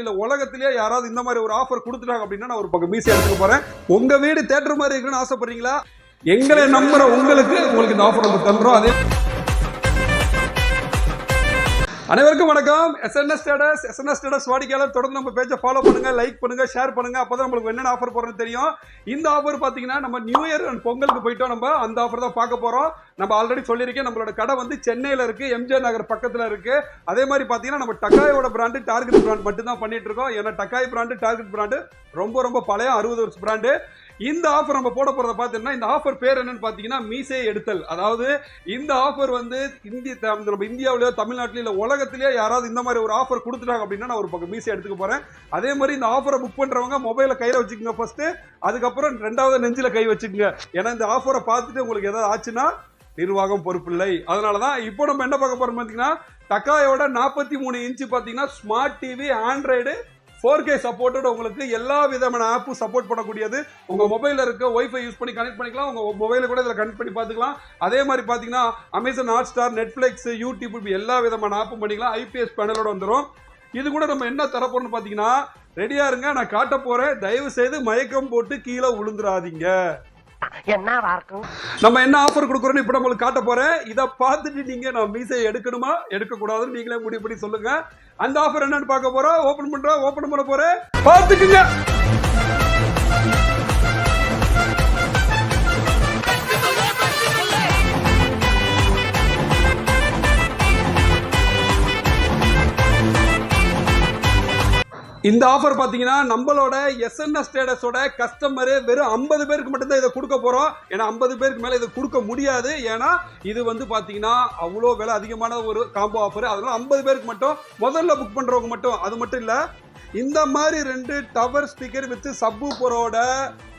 இல்ல உலகத்திலேயே யாராவது இந்த மாதிரி ஒரு ஆஃபர் கொடுத்துட்டாங்க அப்படின்னா நான் ஒரு பக்கம் மீசி எடுத்துக்க போறேன். உங்க வீடு தியேட்டர் மாதிரி இருக்குன்னு ஆசைப்படுறீங்களா? எங்களை நம்புற உங்களுக்கு இந்த ஆஃபர் நம்ம தந்துறோம். அதே அனைவருக்கும் வணக்கம். எஸ்என்எஸ் ஸ்டேட்டஸ் வாடிக்கையாளர் தொடர்ந்து நம்ம பேஜை ஃபாலோ பண்ணுங்க, லைக் பண்ணுங்க, ஷேர் பண்ணுங்க. அப்பதான் நம்மளுக்கு என்னென்ன ஆஃபர் போறோம்னு தெரியும். இந்த ஆஃபர் பாத்தீங்கன்னா நம்ம நியூ இயர் அண்ட் பொங்கலுக்கு போயிட்டோம். நம்ம அந்த ஆஃபர் தான் பார்க்க போறோம். நம்ம ஆல்ரெடி சொல்லியிருக்கேன், நம்மளோட கடை வந்து சென்னையில இருக்கு, எம்ஜிஆர் நகர் பக்கத்துல இருக்கு. அதே மாதிரி பாத்தீங்கன்னா நம்ம டக்காயோட பிராண்டு டார்கெட் பிராண்ட் மட்டும் தான் பண்ணிட்டு இருக்கோம். ஏன்னா டக்காய் பிராண்டு டார்கெட் பிராண்டு ரொம்ப பழைய 60 வருஷம் பிராண்டு. இந்த ஆஃபர் நம்ம போட போறத பாத்தீங்கன்னா, இந்த ஆஃபர் பேர் என்னன்னு பாத்தீங்கன்னா மீசை எடுத்தல். அதாவது இந்த ஆஃபர் வந்து நம்ம இந்தியாவிலேயோ தமிழ்நாட்டிலோ இல்ல உலகத்திலேயே யாராவது இந்த மாதிரி ஒரு ஆஃபர் கொடுத்துட்டாங்க அப்படின்னா நான் ஒரு பக்கம் மீசை எடுத்துக்க போறேன். அதே மாதிரி இந்த ஆஃபரை புக் பண்றவங்க மொபைல கையில வச்சுக்கோங்க ஃபர்ஸ்ட், அதுக்கப்புறம் ரெண்டாவது நெஞ்சில கை வச்சுக்கோங்க. ஏன்னா இந்த ஆஃபரை பார்த்துட்டு உங்களுக்கு ஏதாவது ஆச்சுன்னா நிர்வாகம் பொறுப்பில்லை. அதனாலதான் இப்போ நம்ம என்ன பார்க்க போறோம் பாத்தீங்கன்னா, டக்காயோட 43 இன்ச்சு பாத்தீங்கன்னா ஸ்மார்ட் டிவி, ஆண்ட்ராய்டு 4K சப்போர்ட்டோட உங்களுக்கு எல்லா விதமான ஆப்பும் சப்போர்ட் பண்ணக்கூடியது. உங்க மொபைல்ல இருக்க வைஃபை யூஸ் பண்ணி கனெக்ட் பண்ணிக்கலாம். உங்க மொபைல கூட இதில் கனெக்ட் பண்ணி பார்த்துக்கலாம். அதே மாதிரி பாத்தீங்கன்னா அமேசான் ஹாட்ஸ்டார், நெட்ஃபிளிக்ஸ், யூடியூப் எல்லா விதமான ஆப்பும் பண்ணிக்கலாம். IPS பேனலோட வந்துடும். இது கூட நம்ம என்ன தரப்போறோம்னு பாத்தீங்கன்னா, ரெடியா இருங்க, நான் காட்ட போறேன். தயவு செய்து மயக்கம் போட்டு கீழே விழுந்துடாதீங்க. நம்ம என்ன ஆஃபர் கொடுக்குறோம்னு இப்ப நம்மளுக்கு காட்ட போறேன். இதை பார்த்துட்டு நீங்க நான் மீசை எடுக்கணுமா எடுக்க கூடாதுன்னு நீங்களே முடிவு பண்ணி சொல்லுங்க. அந்த ஆஃபர் என்னன்னு பார்க்க போறோம். ஓபன் பண்ண போறேன், பார்த்துக்குங்க. இந்த ஆஃபர் பாத்தீங்கன்னா நம்மளோட எஸ்என்எஸ் ஸ்டேட்டஸோட கஸ்டமர் வெறும் 50 பேருக்கு மட்டும் தான் இதை கொடுக்க போறோம். ஏன்னா 50 பேருக்கு மேல இதை கொடுக்க முடியாது. ஏன்னா இது வந்து பாத்தீங்கன்னா அவ்வளோ விலை அதிகமான ஒரு காம்போ ஆஃபர். அதனால 50 பேருக்கு மட்டும், முதல்ல புக் பண்றவங்க மட்டும். அது மட்டும் இல்ல, இந்த மாதிரி 2 டவர் ஸ்பீக்கர் வித் சப்வூஃபரோட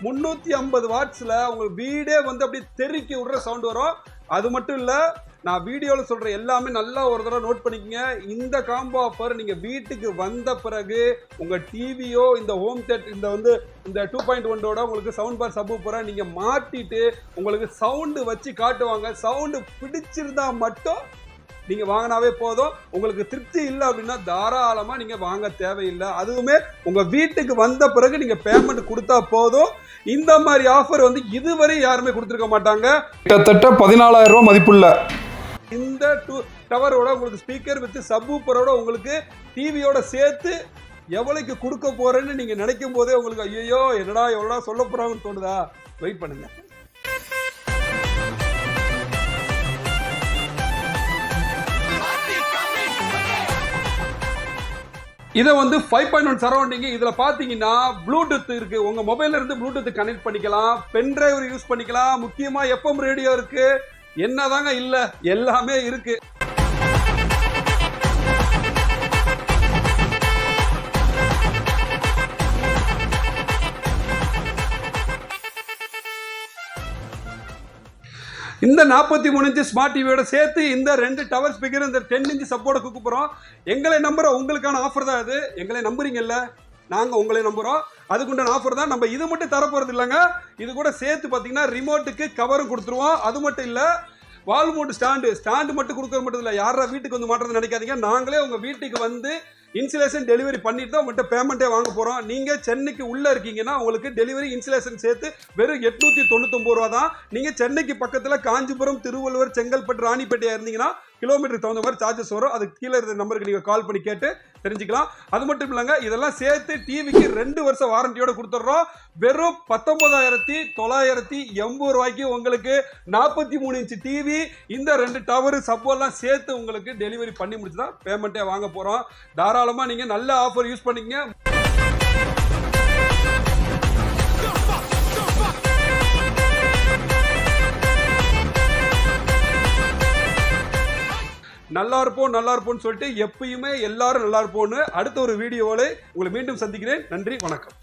350 வாட்ஸ்ல உங்க வீடே வந்து அப்படியே தெறிக்கி விடுற சவுண்ட் வரும். அது மட்டும் இல்ல, நான் வீடியோல சொல்ற எல்லாமே நல்லா ஒரு தடவை நோட் பண்ணிக்கங்க. இந்த காம்போ ஆஃபர் நீங்க வீட்டுக்கு வந்த பிறகு உங்க டிவியோ இந்த ஹோம் தியேட்டர் இந்த 2.1 உங்களுக்கு சவுண்ட் பார் சப்வூஃபரை நீங்க மாட்டிட்டு உங்களுக்கு சவுண்ட் வச்சு காட்டுவாங்க. சவுண்ட் பிடிச்சிருந்தா மட்டும் நீங்க வாங்கினாவே போதும். உங்களுக்கு திருப்தி இல்லை அப்படின்னா தாராளமா நீங்க வாங்க தேவையில்லை. அதுவுமே உங்க வீட்டுக்கு வந்த பிறகு நீங்க பேமெண்ட் கொடுத்தா போதும். இந்த மாதிரி ஆஃபர் வந்து இதுவரை யாருமே கொடுத்துருக்க மாட்டாங்க. கிட்டத்தட்ட 14,000 ரூபாய் மதிப்புள்ள இந்த டவரோட உங்களுக்கு ஸ்பீக்கர் வித் சப்வூஃபரோட உங்களுக்கு டிவியோட சேர்த்து எவ்வளவுக்கு கொடுக்க போறேன்னு நீங்க நினைக்கும் போதே உங்களுக்கு ஐயோ என்னடா எவ்வளோ சொல்ல போறாங்கன்னு தோணுதா? வெயிட் பண்ணுங்க. இதை வந்து 5.1 சரௌண்டிங். இதுல பாத்தீங்கன்னா ப்ளூடூத் இருக்கு. உங்க மொபைல்ல இருந்து ப்ளூடூத் கனெக்ட் பண்ணிக்கலாம், பென் டிரைவ் யூஸ் பண்ணிக்கலாம். முக்கியமா FM ரேடியோ இருக்கு. என்னதாங்க இல்ல, எல்லாமே இருக்கு. இந்த 43 இன்ச்சு ஸ்மார்ட் டிவியோட சேர்த்து இந்த 2 டவர் ஸ்பீக்கர், இந்த 10 இன்ச்சு சப்போர்ட் கொடுக்க போறோம். எங்களை நம்புற உங்களுக்கான ஆஃபர் தான் இது. எங்களை நம்புறீங்கல்ல, நாங்க உங்களை நம்புறோம். அதுக்குண்டான ஆஃபர் தான். நம்ம இது மட்டும் தர போறது இல்லைங்க. இது கூட சேர்த்து பாத்தீங்கன்னா ரிமோட்டுக்கு கவரும் கொடுத்துருவோம். அது மட்டும் இல்ல, வால் மவுண்ட் ஸ்டாண்டு மட்டும் கொடுக்கறது மட்டும் இல்ல. யாரா வீட்டுக்கு வந்து மாட்டுறது நினைக்காதீங்க. நாங்களே உங்க வீட்டுக்கு வந்து இன்சுலேஷன் டெலிவரி பண்ணிட்டு தான் உங்கள்கிட்ட பேமெண்ட்டே வாங்க போறோம். நீங்க சென்னைக்கு உள்ள இருக்கீங்கன்னா உங்களுக்கு டெலிவரி இன்சுலேஷன் சேர்த்து வெறும் 899 ரூபா தான். நீங்க சென்னைக்கு பக்கத்துல காஞ்சிபுரம், திருவள்ளுவர், செங்கல்பட்டு, ராணிப்பேட்டையா இருந்தீங்கன்னா கிலோமீட்டருக்கு தகுந்த மாதிரி சார்ஜஸ் வரும். அது கீழே இருந்த நம்பருக்கு நீங்க கால் பண்ணி கேட்டு தெரிஞ்சுக்கலாம். அது மட்டும் இல்லைங்க, இதெல்லாம் சேர்த்து டிவிக்கு 2 வருஷம் வாரண்டியோட கொடுத்துட்றோம். வெறும் 19,980 ரூபாய்க்கு உங்களுக்கு 43 இன்ச்சு டிவி, இந்த 2 டவர் சப்போர்ட்லாம் சேர்த்து உங்களுக்கு டெலிவரி பண்ணி முடிச்சுதான் பேமெண்ட்டே வாங்க போறோம். தாராளமா நீங்க நல்ல ஆஃபர் யூஸ் பண்ணிக்கங்க. நல்லா இருப்போம்னு சொல்லிட்டு எப்பயுமே எல்லாரும் நல்லா இருப்போம்னு அடுத்த ஒரு வீடியோவில் உங்களை மீண்டும் சந்திக்கிறேன். நன்றி, வணக்கம்.